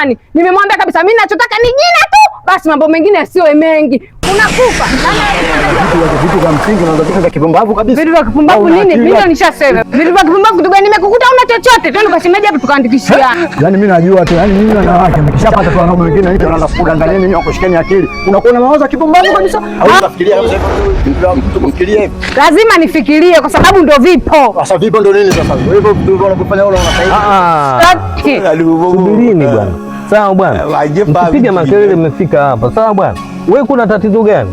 fulani. Nimemwambia kabisa mimi ninachotaka ni jina tu, basi mambo mengine yasiwe mengi. Unakufa. Vitu vya msingi na vitu vya kipumbavu kabisa. Vitu vya kipumbavu nini? Mimi nishasema. Vitu vya kipumbavu kitu gani? Nimekukuta una chochote. Twende kwa shemeji hapo tukaandikishiana. Yaani mimi najua tu, yaani mimi na wake mkishapata kwa wanaume wengine hivi wanaanza kudanganya nini au kushikeni akili. Unakuwa na mawazo ya kipumbavu kabisa. Au unafikiria kama vitu vya mtu kumfikiria hivi. Lazima nifikirie kwa sababu ndio vipo. Sasa vipo ndio nini sasa? Hivyo ndio unapofanya wala unasaidia. Subirini bwana. Sawa bwana. Mpiga makelele mmefika hapa. Sawa bwana. Wewe kuna tatizo gani?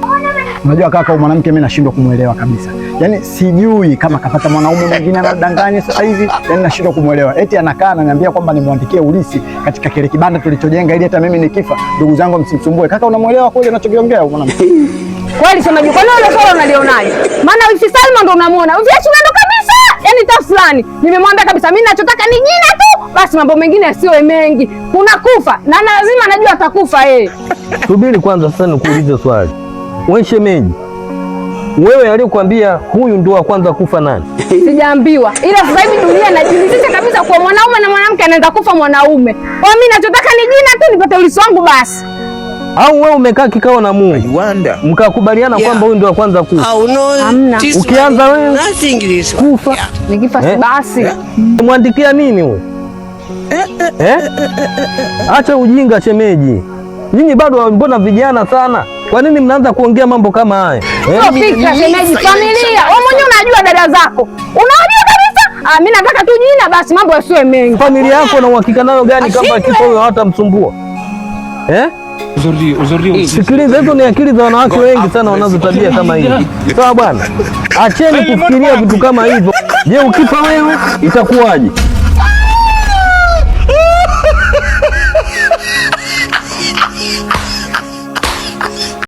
Unajua kaka, mwanamke mimi nashindwa kumuelewa kabisa. Yaani sijui kama kapata mwanaume mwingine anadanganya sasa hivi, yaani nashindwa kumuelewa. Eti anakaa ananiambia kwamba nimwandikie ulisi katika kile kibanda tulichojenga ili hata mimi nikifa ndugu zangu msimsumbue. Kaka, unamuelewa kweli anachokiongea mwanamke? Kweli shemeji, kwa nini swala unalionaje? Maana wifi Salma ndo unamuona. Wifi Aisha ndo kabisa. Yaani ta fulani. Nimemwambia kabisa mimi ninachotaka ni jina tu, basi mambo mengine yasiwe mengi. Kuna kufa na lazima anajua atakufa yeye. Subiri kwanza sasa nikuulize swali. Wewe shemeji, wewe aliyokuambia huyu ndio wa kwanza kufa nani? Sijaambiwa. Ila sasa hivi dunia inajiridhisha kabisa kwa mwanaume na mwanamke anaenda kufa mwanaume. Kwa mimi ninachotaka ni jina tu nipate ulisi wangu basi. Au wewe umekaa kikao na Mungu mkakubaliana kwamba huyu ndio wa kwanza kufa? Hamna. Ukianza wewe kufa nikifa si basi. Mwandikia nini wewe? Acha ujinga shemeji. Nyinyi bado mbona vijana sana? Kwa nini mnaanza kuongea mambo kama haya? Fikra shemeji, familia. Wewe mwenyewe unajua dada zako. Unajua kabisa? Mimi nataka tu jina basi mambo yasiwe mengi. Familia yako na uhakika nayo gani kama kifo huyo hatamsumbua? Sikiliza, hizo ni akili za wanawake wengi sana wanazotabia kama hivi. Sawa bwana? Acheni kufikiria vitu kama hivyo. Je, ukifa wewe itakuwaje?